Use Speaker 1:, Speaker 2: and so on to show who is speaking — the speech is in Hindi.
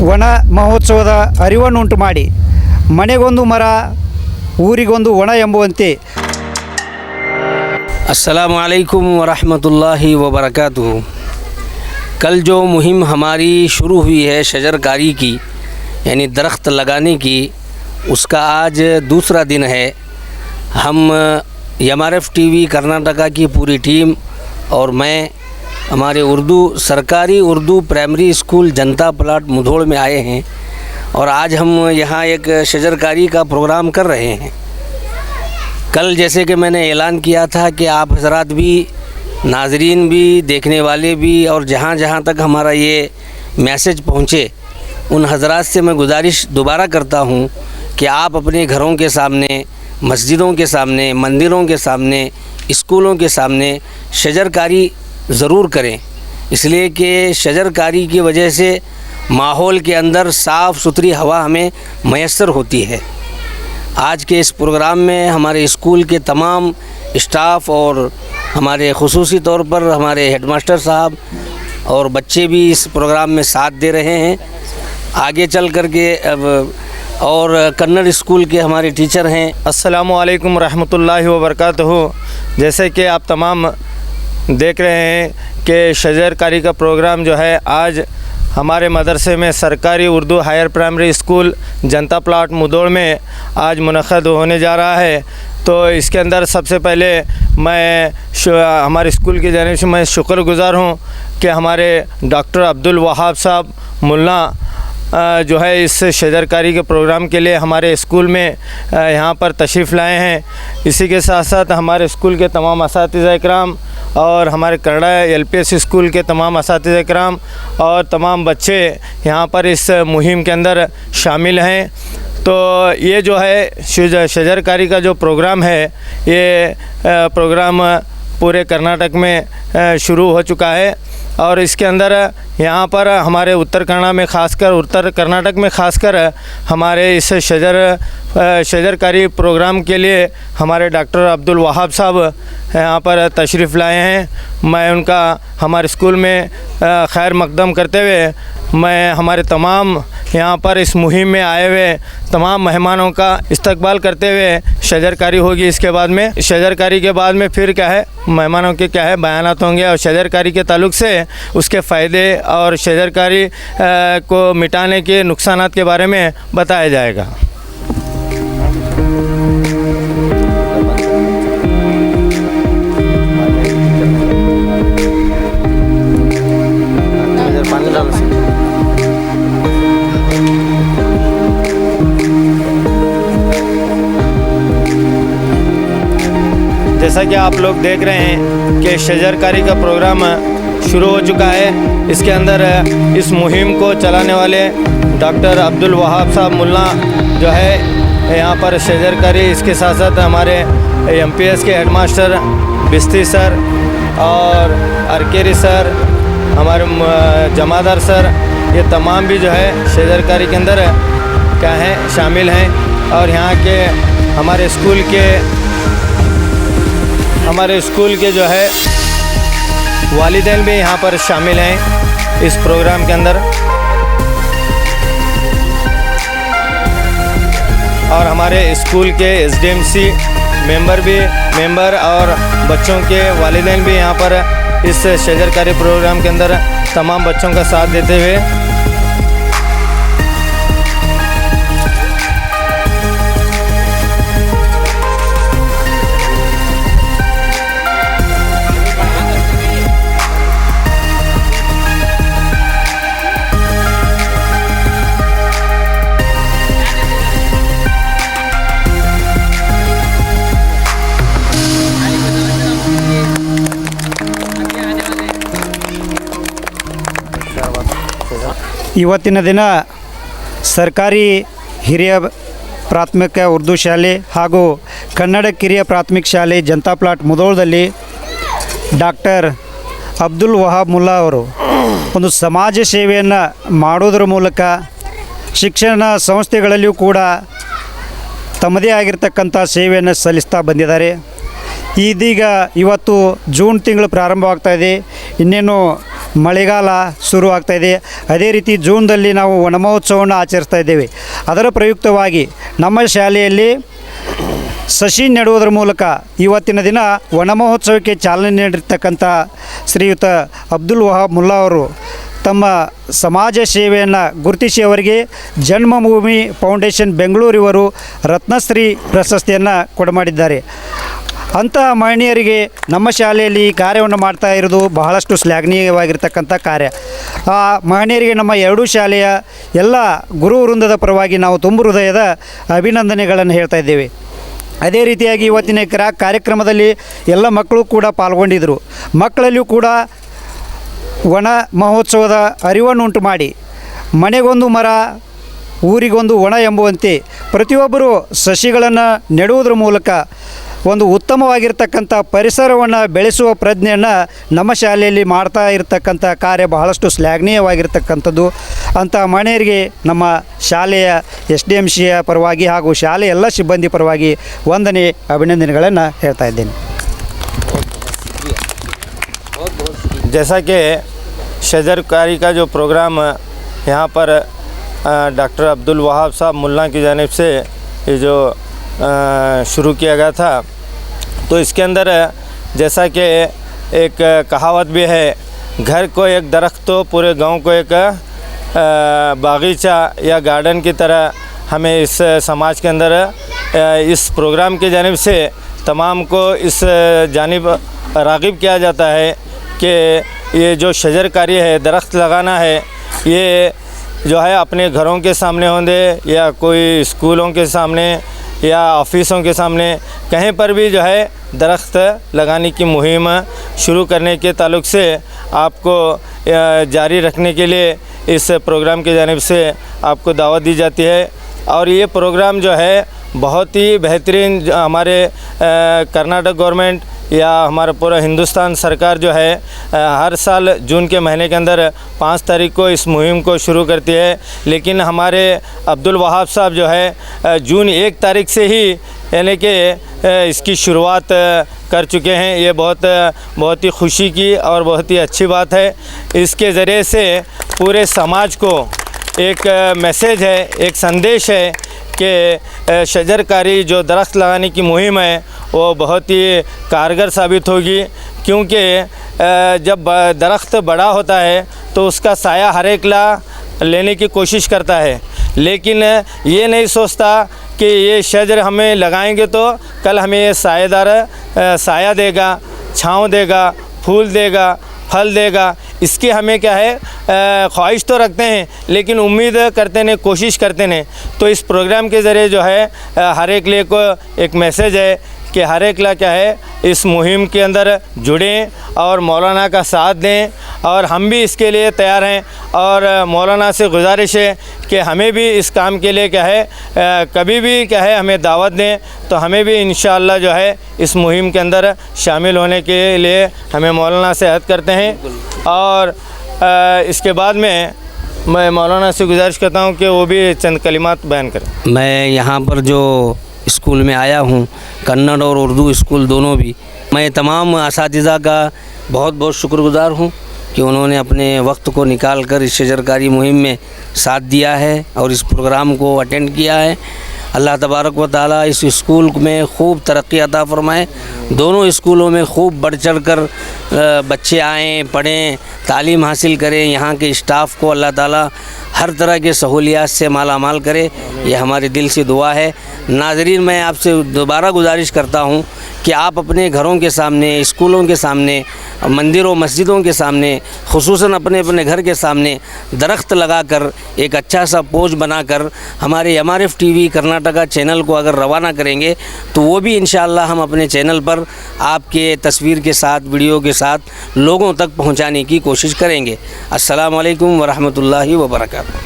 Speaker 1: ವನ ಮಹೋತ್ಸವದ ಅರಿವನ್ನುಂಟು ಮಾಡಿ ಮನೆಗೊಂದು ಮರ ಊರಿಗೊಂದು ವನ ಎಂಬುವಂತೆ
Speaker 2: अस्सलामु अलैकुम वरहमतुल्लाहि वबरकातुहू। कल जो मुहिम हमारी शुरू हुई है शजरकारी की, यानी दरख्त लगाने की, उसका आज दूसरा दिन है। हम MRF TV कर्नाटका की पूरी टीम और मैं हमारे सरकारी उर्दू प्राइमरी स्कूल जनता प्लाट मुधोल में आए हैं और आज हम यहाँ एक शजरकारी का प्रोग्राम कर रहे हैं। कल जैसे कि मैंने ऐलान किया था कि आप हजरात भी, नाजरीन भी, देखने वाले भी और जहाँ जहाँ तक हमारा ये मैसेज पहुँचे उन हजरात से मैं गुजारिश दोबारा करता हूँ कि आप अपने घरों के सामने, मस्जिदों के सामने, मंदिरों के सामने, स्कूलों के सामने शजरकारी ज़रूर करें, इसलिए कि शजरकारी की वजह से माहौल के अंदर साफ़ सुथरी हवा हमें मैसर होती है। आज के इस प्रोग्राम में हमारे स्कूल के तमाम स्टाफ और हमारे खुसूसी तौर पर हमारे हेडमास्टर साहब और बच्चे भी इस प्रोग्राम में साथ दे रहे हैं। आगे चल कर के अब और कन्नड़ स्कूल के हमारे टीचर हैं।
Speaker 3: अस्सलामु अलैकुम रहमतुल्लाहि व बरकातहू। जैसे कि आप तमाम देख रहे हैं कि शजरकारी का प्रोग्राम जो है आज हमारे मदरसे में सरकारी उर्दू हायर प्राइमरी स्कूल जनता प्लाट मुधोल में आज मुनक़्क़द होने जा रहा है। तो इसके अंदर सबसे पहले मैं हमारे स्कूल की जानिब से मैं शुक्रगुज़ार हूँ कि हमारे डॉक्टर अब्दुल वहाब साहब मुल्ला जो है इस शजरकारी के प्रोग्राम के लिए हमारे स्कूल में यहाँ पर तशरीफ़ लाए हैं। इसी के साथ साथ हमारे स्कूल के तमाम असातिज़ा इकराम और हमारे कन्नड़ा LPS स्कूल के तमाम असातिज़ा इकराम और तमाम बच्चे यहाँ पर इस मुहिम के अंदर शामिल हैं। तो ये जो है शजरकारी का जो प्रोग्राम है, ये प्रोग्राम पूरे कर्नाटक में शुरू हो चुका है और इसके अंदर यहाँ पर हमारे उत्तर कन्नड़ा में ख़ासकर, उत्तर कर्नाटक में ख़ासकर हमारे इस शजरकारी प्रोग्राम के लिए हमारे डॉक्टर अब्दुल वहाब साहब यहाँ पर तशरीफ़ लाए हैं। मैं उनका हमारे स्कूल में खैर मकदम करते हुए मैं हमारे तमाम यहाँ पर इस मुहिम में आए हुए तमाम मेहमानों का इस्तकबाल करते हुए शजरकारी होगी। इसके बाद में शजरकारी के बाद में फिर क्या है, मेहमानों के क्या है बयानात होंगे और शजरकारी के ताल्लुक़ से उसके फ़ायदे और शजरकारी को मिटाने के नुकसानात के बारे में बताया जाएगा। जैसा कि आप लोग देख रहे हैं कि शजरकारी का प्रोग्राम शुरू हो चुका है। इसके अंदर इस मुहिम को चलाने वाले डॉक्टर अब्दुल वहाब साहब मुल्ला जो है यहाँ पर शजरकारी, इसके साथ साथ हमारे MPS के हेडमास्टर बिस्ती सर और अरकेरी सर, हमारे जमादार सर, ये तमाम भी जो है शजरकारी के अंदर क्या है शामिल हैं। और यहाँ के हमारे स्कूल के जो है वालिदैन भी यहाँ पर शामिल हैं इस प्रोग्राम के अंदर और हमारे स्कूल के SDMC मेंबर और बच्चों के वालिदैन भी यहाँ पर इस शजरकारी प्रोग्राम के अंदर तमाम बच्चों का साथ देते हुए
Speaker 1: ಇವತ್ತಿನ ದಿನ ಸರ್ಕಾರಿ ಹಿರಿಯ ಪ್ರಾಥಮಿಕ ಉರ್ದು ಶಾಲೆ ಹಾಗೂ ಕನ್ನಡ ಕಿರಿಯ ಪ್ರಾಥಮಿಕ ಶಾಲೆ Janata plot ಮುಧೋಳದಲ್ಲಿ doctor Abdul Wahab Mulla ಅವರು ಒಂದು ಸಮಾಜ ಸೇವೆಯನ್ನು ಮಾಡೋದರ ಮೂಲಕ ಶಿಕ್ಷಣ ಸಂಸ್ಥೆಗಳಲ್ಲಿಯೂ ಕೂಡ ತಮ್ಮದೇ ಆಗಿರತಕ್ಕಂಥ ಸೇವೆಯನ್ನು ಸಲ್ಲಿಸ್ತಾ ಬಂದಿದ್ದಾರೆ. ಇದೀಗ ಇವತ್ತು ಜೂನ್ ತಿಂಗಳು ಪ್ರಾರಂಭವಾಗ್ತಾ ಇದೆ. ಇನ್ನೇನು ಮಳೆಗಾಲ ಶುರುವಾಗ್ತಾ ಇದೆ. ಅದೇ ರೀತಿ ಜೂನ್ದಲ್ಲಿ ನಾವು ವನ ಮಹೋತ್ಸವವನ್ನು ಆಚರಿಸ್ತಾ ಇದ್ದೇವೆ. ಅದರ ಪ್ರಯುಕ್ತವಾಗಿ ನಮ್ಮ ಶಾಲೆಯಲ್ಲಿ ಸಸಿ ನೆಡುವುದರ ಮೂಲಕ ಇವತ್ತಿನ ದಿನ ವನ ಮಹೋತ್ಸವಕ್ಕೆ ಚಾಲನೆ ನೀಡಿರ್ತಕ್ಕಂಥ ಶ್ರೀಯುತ ಅಬ್ದುಲ್ ವಹಾಬ್ ಮುಲ್ಲಾ ಅವರು ತಮ್ಮ ಸಮಾಜ ಸೇವೆಯನ್ನು ಗುರುತಿಸಿ ಅವರಿಗೆ ಜನ್ಮಭೂಮಿ ಫೌಂಡೇಶನ್ ಬೆಂಗಳೂರಿವರು ರತ್ನಶ್ರೀ ಪ್ರಶಸ್ತಿಯನ್ನು ಕೊಡಮಾಡಿದ್ದಾರೆ. ಅಂತಹ ಮಹನೀಯರಿಗೆ ನಮ್ಮ ಶಾಲೆಯಲ್ಲಿ ಈ ಕಾರ್ಯವನ್ನು ಮಾಡ್ತಾ ಇರೋದು ಬಹಳಷ್ಟು ಶ್ಲಾಘನೀಯವಾಗಿರ್ತಕ್ಕಂಥ ಕಾರ್ಯ. ಆ ಮಹನೀಯರಿಗೆ ನಮ್ಮ ಎರಡೂ ಶಾಲೆಯ ಎಲ್ಲ ಗುರು ವೃಂದದ ಪರವಾಗಿ ನಾವು ತುಂಬು ಹೃದಯದ ಅಭಿನಂದನೆಗಳನ್ನು ಹೇಳ್ತಾ ಇದ್ದೇವೆ. ಅದೇ ರೀತಿಯಾಗಿ ಇವತ್ತಿನ ಕಾರ್ಯಕ್ರಮದಲ್ಲಿ ಎಲ್ಲ ಮಕ್ಕಳು ಕೂಡ ಪಾಲ್ಗೊಂಡಿದ್ದರು. ಮಕ್ಕಳಲ್ಲಿಯೂ ಕೂಡ ವನ ಮಹೋತ್ಸವದ ಅರಿವನ್ನುಂಟು ಮಾಡಿ ಮನೆಗೊಂದು ಮರ ಊರಿಗೊಂದು ವನ ಎಂಬುವಂತೆ ಪ್ರತಿಯೊಬ್ಬರೂ ಸಸಿಗಳನ್ನು ನೆಡುವುದರ ಮೂಲಕ ಒಂದು ಉತ್ತಮವಾಗಿರ್ತಕ್ಕಂಥ ಪರಿಸರವನ್ನು ಬೆಳೆಸುವ ಪ್ರಜ್ಞೆಯನ್ನು ನಮ್ಮ ಶಾಲೆಯಲ್ಲಿ ಮಾಡ್ತಾ ಇರತಕ್ಕಂಥ ಕಾರ್ಯ ಬಹಳಷ್ಟು ಶ್ಲಾಘನೀಯವಾಗಿರ್ತಕ್ಕಂಥದ್ದು. ಅಂಥ ಮಹನೀಯರಿಗೆ ನಮ್ಮ ಶಾಲೆಯ SDMCಯ ಪರವಾಗಿ ಹಾಗೂ ಶಾಲೆಯ ಎಲ್ಲ ಸಿಬ್ಬಂದಿ ಪರವಾಗಿ ವಂದನೆ ಅಭಿನಂದನೆಗಳನ್ನು ಹೇಳ್ತಾ ಇದ್ದೇನೆ.
Speaker 3: जैसा कि शजरकारी का जो प्रोग्राम यहाँ पर डॉक्टर अब्दुल वहाब साहब मुल्ला की जानिब से ये जो शुरू किया गया था, तो इसके अंदर जैसा कि एक कहावत भी है, घर को एक दरख्त तो पूरे गांव को एक बागीचा या गार्डन की तरह हमें इस समाज के अंदर इस प्रोग्राम की जानिब से तमाम को इस जानिब राग़िब किया जाता है कि ये जो शजरकारी है, दरख्त लगाना है, ये जो है अपने घरों के सामने होंगे या कोई स्कूलों के सामने या ऑफिसों के सामने कहीं पर भी जो है दरख्त लगाने की मुहिम शुरू करने के ताल्लुक़ से आपको जारी रखने के लिए इस प्रोग्राम की जानिब से आपको दावत दी जाती है. और ये प्रोग्राम जो है बहुत ही बेहतरीन हमारे कर्नाटक गवर्नमेंट या हमारा पूरा हिंदुस्तान सरकार जो है हर साल जून के महीने के अंदर 5 तारीख को इस मुहिम को शुरू करती है. लेकिन हमारे अब्दुल वहाब साहब जो है जून 1 तारीख से ही यानी कि इसकी शुरुआत कर चुके हैं. ये बहुत ही खुशी की और बहुत ही अच्छी बात है. इसके ज़रिए से पूरे समाज को एक मैसेज है, एक संदेश है कि शजरकारी जो दरख्त लगाने की मुहिम है वो बहुत ही कारगर साबित होगी. क्योंकि जब दरख्त बड़ा होता है तो उसका साया हर एक लेने की कोशिश करता है, लेकिन ये नहीं सोचता कि ये शजर हमें लगाएंगे तो कल हमें ये सायेदार साया देगा, छाँव देगा, फूल देगा, फल देगा. इसकी हमें क्या है ख्वाहिश तो रखते हैं, लेकिन उम्मीद करते हैं, कोशिश करते हैं. तो इस प्रोग्राम के ज़रिए जो है हर एक लिए को एक मैसेज है कि हर एक ला क्या है इस मुहिम के अंदर जुड़ें और मौलाना का साथ दें. और हम भी इसके लिए तैयार हैं और मौलाना से गुजारिश है कि हमें भी इस काम के लिए क्या है कभी भी क्या है हमें दावत दें, तो हमें भी इंशाअल्लाह जो है इस मुहिम के अंदर शामिल होने के लिए हमें मौलाना से अहद करते हैं. और इसके बाद में मैं मौलाना से गुजारिश करता हूँ कि वो भी चंद कलिमात बयान करें.
Speaker 2: मैं यहाँ पर जो स्कूल में आया हूँ, कन्नड़ और उर्दू स्कूल दोनों भी, मैं तमाम असातिज़ा का बहुत बहुत शुक्रगुज़ार हूँ कि उन्होंने अपने वक्त को निकाल कर इस शजरकारी मुहिम में साथ दिया है और इस प्रोग्राम को अटेंड किया है. अल्लाह तबारक व ताला इस स्कूल में खूब तरक्की अता फ़रमाए. दोनों स्कूलों में खूब बढ़ चढ़ कर बच्चे आएँ, पढ़ें, तालीम हासिल करें. यहाँ के स्टाफ़ को अल्लाह ताला हर तरह के सहूलियात से माला माल करे, ये हमारे दिल से दुआ है. नाज़रीन, मैं आपसे दोबारा गुजारिश करता हूँ कि आप अपने घरों के सामने, स्कूलों के सामने, मंदिरों मस्जिदों के सामने, ख़ुसूसन अपने अपने घर के सामने दरख्त लगाकर एक अच्छा सा पोज बनाकर हमारे MRF TV कर्नाटका चैनल को अगर रवाना करेंगे तो वो भी इंशाअल्लाह हम अपने चैनल पर आपके तस्वीर के साथ, वीडियो के साथ लोगों तक पहुँचाने की कोशिश करेंगे. अस्सलामु अलैकुम व रहमतुल्लाहि व बरकातुहू.